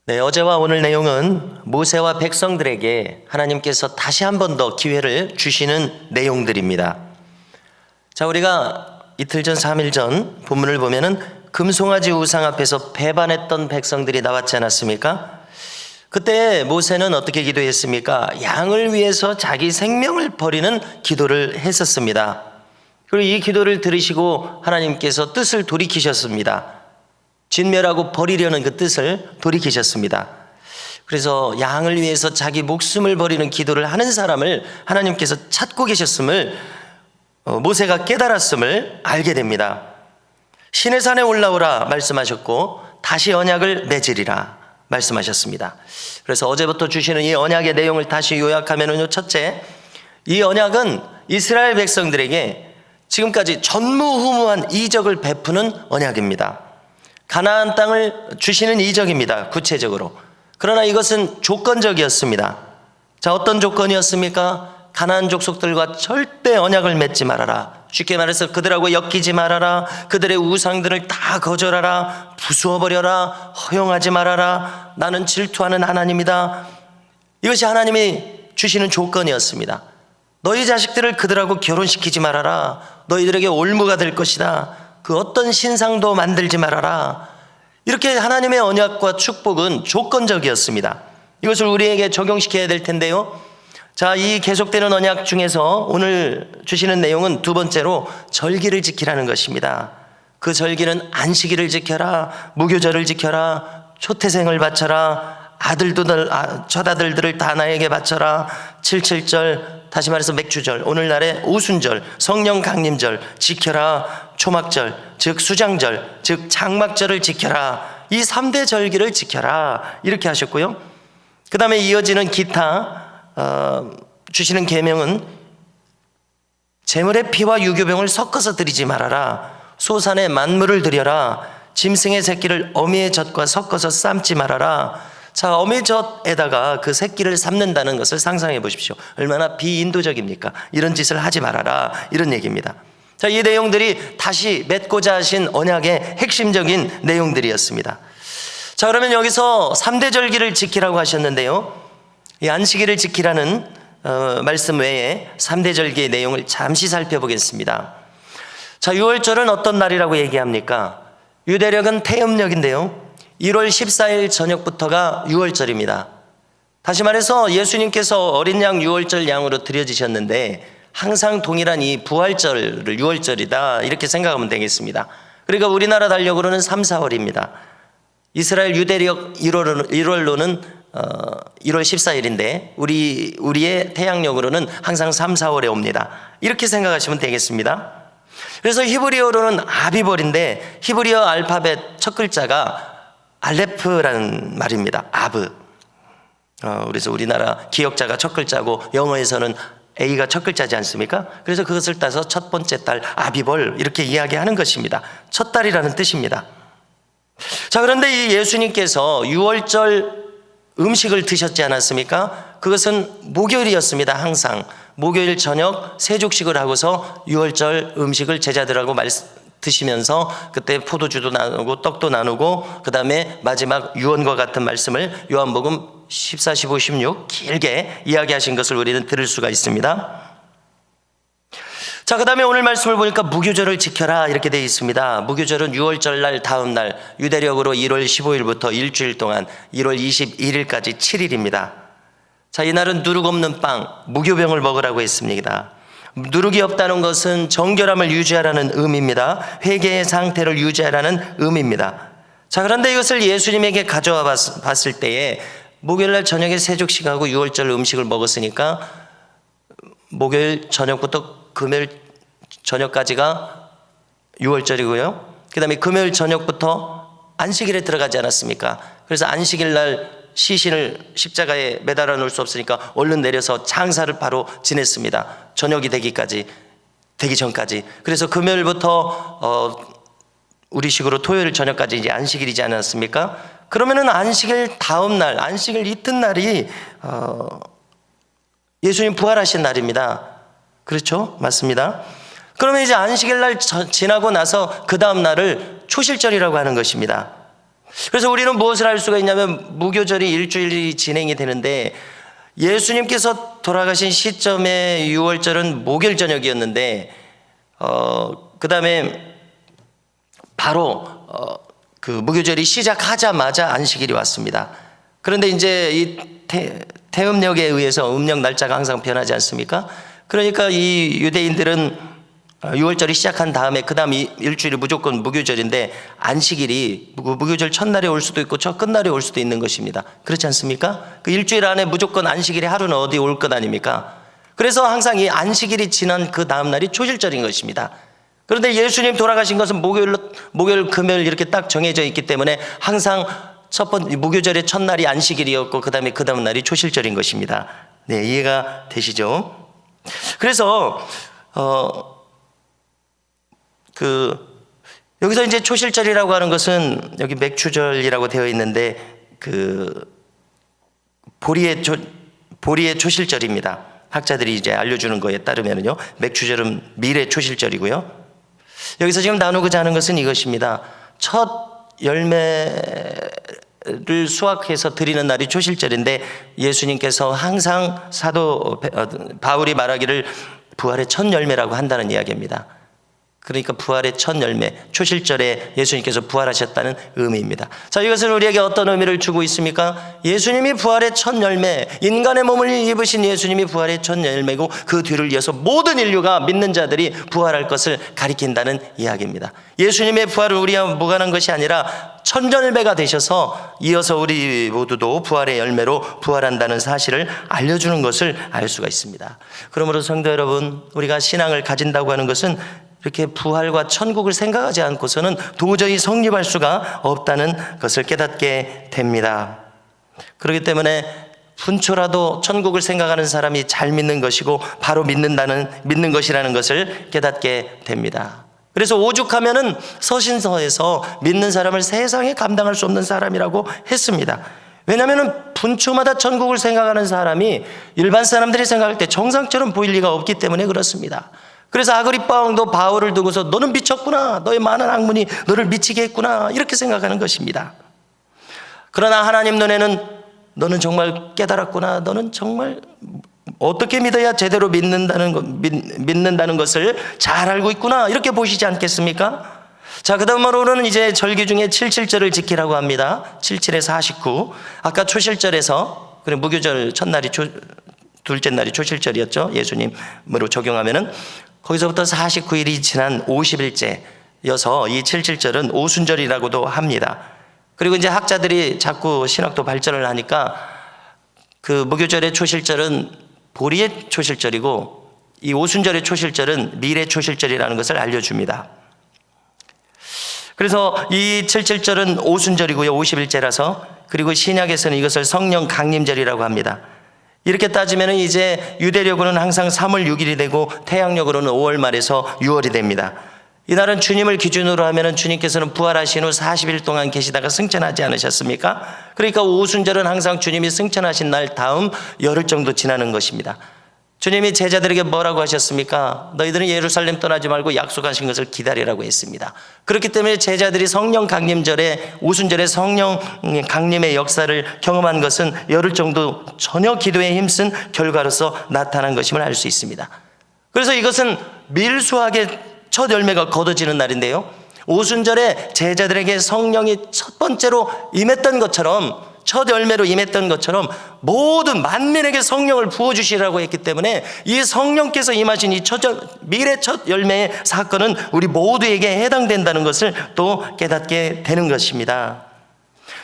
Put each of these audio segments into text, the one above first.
네, 어제와 오늘 내용은 모세와 백성들에게 하나님께서 다시 한 번 더 기회를 주시는 내용들입니다. 자, 우리가 이틀 전, 3일 전 본문을 보면은 금송아지 우상 앞에서 배반했던 백성들이 나왔지 않았습니까? 그때 모세는 어떻게 기도했습니까? 양을 위해서 자기 생명을 버리는 기도를 했었습니다. 그리고 이 기도를 들으시고 하나님께서 뜻을 돌이키셨습니다. 진멸하고 버리려는 그 뜻을 돌이키셨습니다. 그래서 양을 위해서 자기 목숨을 버리는 기도를 하는 사람을 하나님께서 찾고 계셨음을 모세가 깨달았음을 알게 됩니다. 시내 산에 올라오라 말씀하셨고 다시 언약을 맺으리라 말씀하셨습니다. 그래서 어제부터 주시는 이 언약의 내용을 다시 요약하면요, 첫째, 이 언약은 이스라엘 백성들에게 지금까지 전무후무한 이적을 베푸는 언약입니다. 가나안 땅을 주시는 이적입니다, 구체적으로. 그러나 이것은 조건적이었습니다. 자, 어떤 조건이었습니까? 가나안 족속들과 절대 언약을 맺지 말아라. 쉽게 말해서 그들하고 엮이지 말아라. 그들의 우상들을 다 거절하라. 부수어버려라. 허용하지 말아라. 나는 질투하는 하나님이다. 이것이 하나님이 주시는 조건이었습니다. 너희 자식들을 그들하고 결혼시키지 말아라. 너희들에게 올무가 될 것이다. 그 어떤 신상도 만들지 말아라. 이렇게 하나님의 언약과 축복은 조건적이었습니다. 이것을 우리에게 적용시켜야 될 텐데요. 자, 이 계속되는 언약 중에서 오늘 주시는 내용은 두 번째로 절기를 지키라는 것입니다. 그 절기는 안식일을 지켜라, 무교절을 지켜라, 초태생을 바쳐라, 젖아들들을 다 나에게 바쳐라, 77절, 다시 말해서 맥주절, 오늘날의 오순절, 성령 강림절 지켜라, 초막절, 즉 수장절, 즉 장막절을 지켜라, 이 3대 절기를 지켜라, 이렇게 하셨고요. 그 다음에 이어지는 기타 주시는 계명은 제물의 피와 유교병을 섞어서 드리지 말아라, 소산에 만물을 드려라, 짐승의 새끼를 어미의 젖과 섞어서 삶지 말아라. 자, 어미의 젖에다가 그 새끼를 삶는다는 것을 상상해 보십시오. 얼마나 비인도적입니까? 이런 짓을 하지 말아라, 이런 얘기입니다. 자, 이 내용들이 다시 맺고자 하신 언약의 핵심적인 내용들이었습니다. 자, 그러면 여기서 3대 절기를 지키라고 하셨는데요, 이 안식일을 지키라는 말씀 외에 3대 절기의 내용을 잠시 살펴보겠습니다. 자, 유월절은 어떤 날이라고 얘기합니까? 유대력은 태음력인데요, 1월 14일 저녁부터가 유월절입니다. 다시 말해서 예수님께서 어린 양 유월절 양으로 드려지셨는데 항상 동일한 이 부활절을 유월절이다, 이렇게 생각하면 되겠습니다. 그러니까 우리나라 달력으로는 3, 4월입니다. 이스라엘 유대력 1월로는 1월 14일인데 우리의 태양력으로는 항상 3, 4월에 옵니다. 이렇게 생각하시면 되겠습니다. 그래서 히브리어로는 아비벌인데 히브리어 알파벳 첫 글자가 알레프라는 말입니다. 아브. 그래서 우리나라 기역자가 첫 글자고 영어에서는 A가 첫 글자지 않습니까? 그래서 그것을 따서 첫 번째 딸 아비벌, 이렇게 이야기하는 것입니다. 첫 딸이라는 뜻입니다. 자, 그런데 이 예수님께서 유월절 음식을 드셨지 않았습니까? 그것은 목요일이었습니다. 항상 목요일 저녁 세족식을 하고서 유월절 음식을 제자들하고 드시면서 그때 포도주도 나누고 떡도 나누고 그 다음에 마지막 유언과 같은 말씀을 요한복음 14, 15, 16 길게 이야기하신 것을 우리는 들을 수가 있습니다. 자, 그 다음에 오늘 말씀을 보니까 무교절을 지켜라, 이렇게 되어 있습니다. 무교절은 유월절 날 다음 날 유대력으로 1월 15일부터 일주일 동안 1월 21일까지 7일입니다. 자, 이날은 누룩 없는 빵, 무교병을 먹으라고 했습니다. 누룩이 없다는 것은 정결함을 유지하라는 의미입니다. 회개의 상태를 유지하라는 의미입니다. 자, 그런데 이것을 예수님에게 가져와 봤을 때에 목요일날 저녁에 세족식하고 유월절 음식을 먹었으니까 목요일 저녁부터 금요일 저녁까지가 유월절이고요, 그 다음에 금요일 저녁부터 안식일에 들어가지 않았습니까? 그래서 안식일날 시신을 십자가에 매달아 놓을 수 없으니까 얼른 내려서 장사를 바로 지냈습니다. 저녁이 되기 전까지. 그래서 금요일부터 우리식으로 토요일 저녁까지 이제 안식일이지 않았습니까? 그러면은 안식일 다음 날, 안식일 이튿날이 예수님 부활하신 날입니다. 그렇죠? 맞습니다. 그러면 이제 안식일 날 지나고 나서 그 다음 날을 초실절이라고 하는 것입니다. 그래서 우리는 무엇을 할 수가 있냐면 무교절이 일주일이 진행이 되는데 예수님께서 돌아가신 시점의 유월절은 목요일 저녁이었는데 그 다음에 바로 그 무교절이 시작하자마자 안식일이 왔습니다. 그런데 이제 이 태음력에 의해서 음력 날짜가 항상 변하지 않습니까? 그러니까 이 유대인들은 6월절이 시작한 다음에 그 다음 일주일이 무조건 무교절인데 안식일이 무교절 첫날에 올 수도 있고 첫 끝날에 올 수도 있는 것입니다. 그렇지 않습니까? 그 일주일 안에 무조건 안식일이 하루는 어디 올 것 아닙니까? 그래서 항상 이 안식일이 지난 그 다음 날이 초실절인 것입니다. 그런데 예수님 돌아가신 것은 목요일, 금요일 이렇게 딱 정해져 있기 때문에 항상 첫 번째 무교절의 첫날이 안식일이었고 그 다음 날이 초실절인 것입니다. 네, 이해가 되시죠? 그래서 여기서 이제 초실절이라고 하는 것은 여기 맥추절이라고 되어 있는데 보리의 초실절입니다. 학자들이 이제 알려주는 거에 따르면요, 맥추절은 밀의 초실절이고요. 여기서 지금 나누고자 하는 것은 이것입니다. 첫 열매를 수확해서 드리는 날이 초실절인데 예수님께서 항상 사도 바울이 말하기를 부활의 첫 열매라고 한다는 이야기입니다. 그러니까 부활의 첫 열매, 초실절에 예수님께서 부활하셨다는 의미입니다. 자, 이것은 우리에게 어떤 의미를 주고 있습니까? 예수님이 부활의 첫 열매, 인간의 몸을 입으신 예수님이 부활의 첫 열매고 그 뒤를 이어서 모든 인류가 믿는 자들이 부활할 것을 가리킨다는 이야기입니다. 예수님의 부활은 우리와 무관한 것이 아니라 천열매가 되셔서 이어서 우리 모두도 부활의 열매로 부활한다는 사실을 알려주는 것을 알 수가 있습니다. 그러므로 성도 여러분, 우리가 신앙을 가진다고 하는 것은 이렇게 부활과 천국을 생각하지 않고서는 도저히 성립할 수가 없다는 것을 깨닫게 됩니다. 그렇기 때문에 분초라도 천국을 생각하는 사람이 잘 믿는 것이고 바로 믿는 것이라는 것을 깨닫게 됩니다. 그래서 오죽하면은 서신서에서 믿는 사람을 세상에 감당할 수 없는 사람이라고 했습니다. 왜냐하면 분초마다 천국을 생각하는 사람이 일반 사람들이 생각할 때 정상처럼 보일 리가 없기 때문에 그렇습니다. 그래서 아그리빠 왕도 바울을 두고서 너는 미쳤구나, 너의 많은 학문이 너를 미치게 했구나, 이렇게 생각하는 것입니다. 그러나 하나님 눈에는 너는 정말 깨달았구나, 너는 정말 어떻게 믿어야 제대로 믿는다는 것을 잘 알고 있구나, 이렇게 보시지 않겠습니까? 자, 그 다음으로는 이제 절기 중에 77절을 지키라고 합니다. 77에 49. 아까 초실절에서, 그래 무교절 첫날이 둘째 날이 초실절이었죠. 예수님으로 적용하면은 거기서부터 49일이 지난 50일째여서 이 77절은 오순절이라고도 합니다. 그리고 이제 학자들이 자꾸 신학도 발전을 하니까 그 무교절의 초실절은 보리의 초실절이고 이 오순절의 초실절은 밀의 초실절이라는 것을 알려줍니다. 그래서 이 77절은 오순절이고요, 50일째라서. 그리고 신약에서는 이것을 성령 강림절이라고 합니다. 이렇게 따지면 이제 유대력으로는 항상 3월 6일이 되고 태양력으로는 5월 말에서 6월이 됩니다. 이날은 주님을 기준으로 하면 주님께서는 부활하신 후 40일 동안 계시다가 승천하지 않으셨습니까? 그러니까 오순절은 항상 주님이 승천하신 날 다음 열흘 정도 지나는 것입니다. 주님이 제자들에게 뭐라고 하셨습니까? 너희들은 예루살렘 떠나지 말고 약속하신 것을 기다리라고 했습니다. 그렇기 때문에 제자들이 성령 강림절에 오순절에 성령 강림의 역사를 경험한 것은 열흘 정도 전혀 기도에 힘쓴 결과로서 나타난 것임을 알 수 있습니다. 그래서 이것은 밀수학의 첫 열매가 거둬지는 날인데요, 오순절에 제자들에게 성령이 첫 번째로 임했던 것처럼, 첫 열매로 임했던 것처럼 모든 만민에게 성령을 부어주시라고 했기 때문에 이 성령께서 임하신 이 밀의 첫 열매의 사건은 우리 모두에게 해당된다는 것을 또 깨닫게 되는 것입니다.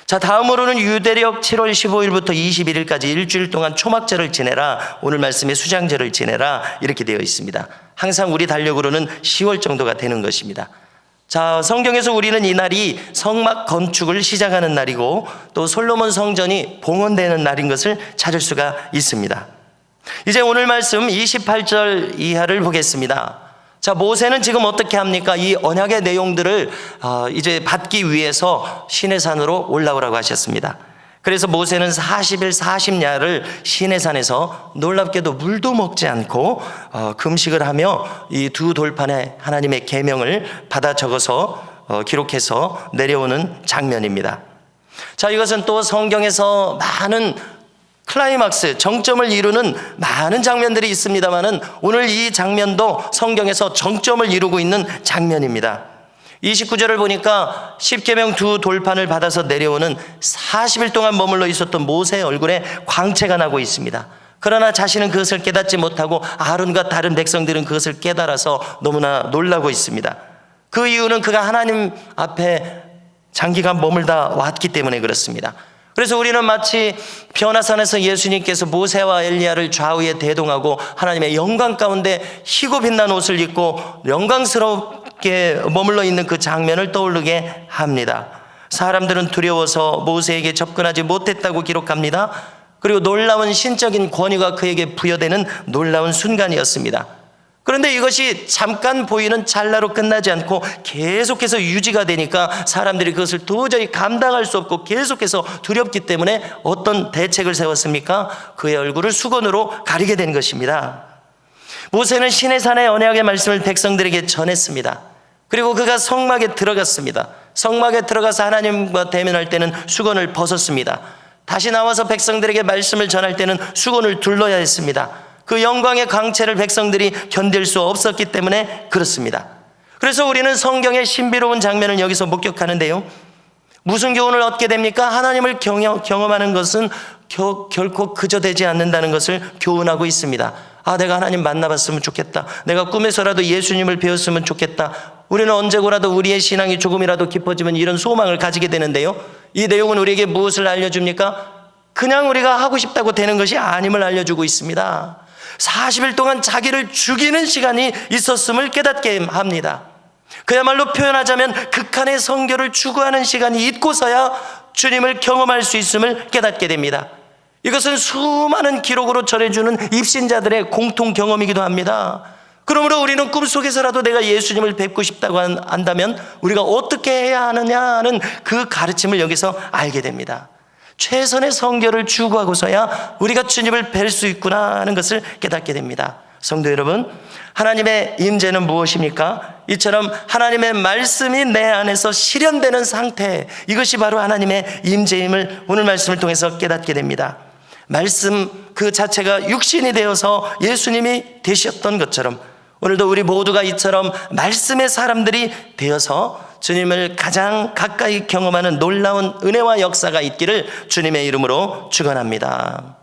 자, 다음으로는 유대력 7월 15일부터 21일까지 일주일 동안 초막절을 지내라, 오늘 말씀에 수장절을 지내라, 이렇게 되어 있습니다. 항상 우리 달력으로는 10월 정도가 되는 것입니다. 자, 성경에서 우리는 이 날이 성막 건축을 시작하는 날이고 또 솔로몬 성전이 봉헌되는 날인 것을 찾을 수가 있습니다. 이제 오늘 말씀 28절 이하를 보겠습니다. 자, 모세는 지금 어떻게 합니까? 이 언약의 내용들을 이제 받기 위해서 시내산으로 올라오라고 하셨습니다. 그래서 모세는 40일 40야를 시내산에서 놀랍게도 물도 먹지 않고 금식을 하며 이 두 돌판에 하나님의 계명을 받아 적어서 기록해서 내려오는 장면입니다. 자, 이것은 또 성경에서 많은 클라이막스, 정점을 이루는 많은 장면들이 있습니다만은 오늘 이 장면도 성경에서 정점을 이루고 있는 장면입니다. 29절을 보니까 십계명 두 돌판을 받아서 내려오는 40일 동안 머물러 있었던 모세의 얼굴에 광채가 나고 있습니다. 그러나 자신은 그것을 깨닫지 못하고 아론과 다른 백성들은 그것을 깨달아서 너무나 놀라고 있습니다. 그 이유는 그가 하나님 앞에 장기간 머물다 왔기 때문에 그렇습니다. 그래서 우리는 마치 변화산에서 예수님께서 모세와 엘리야를 좌우에 대동하고 하나님의 영광 가운데 희고 빛난 옷을 입고 영광스럽게 머물러 있는 그 장면을 떠오르게 합니다. 사람들은 두려워서 모세에게 접근하지 못했다고 기록합니다. 그리고 놀라운 신적인 권위가 그에게 부여되는 놀라운 순간이었습니다. 그런데 이것이 잠깐 보이는 찰나로 끝나지 않고 계속해서 유지가 되니까 사람들이 그것을 도저히 감당할 수 없고 계속해서 두렵기 때문에 어떤 대책을 세웠습니까? 그의 얼굴을 수건으로 가리게 된 것입니다. 모세는 시내산의 언약의 말씀을 백성들에게 전했습니다. 그리고 그가 성막에 들어갔습니다. 성막에 들어가서 하나님과 대면할 때는 수건을 벗었습니다. 다시 나와서 백성들에게 말씀을 전할 때는 수건을 둘러야 했습니다. 그 영광의 광채를 백성들이 견딜 수 없었기 때문에 그렇습니다. 그래서 우리는 성경의 신비로운 장면을 여기서 목격하는데요, 무슨 교훈을 얻게 됩니까? 하나님을 경험하는 것은 결코 그저 되지 않는다는 것을 교훈하고 있습니다. 내가 하나님 만나봤으면 좋겠다. 내가 꿈에서라도 예수님을 배웠으면 좋겠다. 우리는 언제고라도 우리의 신앙이 조금이라도 깊어지면 이런 소망을 가지게 되는데요, 이 내용은 우리에게 무엇을 알려줍니까? 그냥 우리가 하고 싶다고 되는 것이 아님을 알려주고 있습니다. 40일 동안 자기를 죽이는 시간이 있었음을 깨닫게 합니다. 그야말로 표현하자면 극한의 성결을 추구하는 시간이 있고서야 주님을 경험할 수 있음을 깨닫게 됩니다. 이것은 수많은 기록으로 전해주는 입신자들의 공통 경험이기도 합니다. 그러므로 우리는 꿈속에서라도 내가 예수님을 뵙고 싶다고 한다면 우리가 어떻게 해야 하느냐는 그 가르침을 여기서 알게 됩니다. 최선의 성결을 추구하고서야 우리가 주님을 뵐 수 있구나 하는 것을 깨닫게 됩니다. 성도 여러분, 하나님의 임재는 무엇입니까? 이처럼 하나님의 말씀이 내 안에서 실현되는 상태, 이것이 바로 하나님의 임재임을 오늘 말씀을 통해서 깨닫게 됩니다. 말씀 그 자체가 육신이 되어서 예수님이 되셨던 것처럼 오늘도 우리 모두가 이처럼 말씀의 사람들이 되어서 주님을 가장 가까이 경험하는 놀라운 은혜와 역사가 있기를 주님의 이름으로 축원합니다.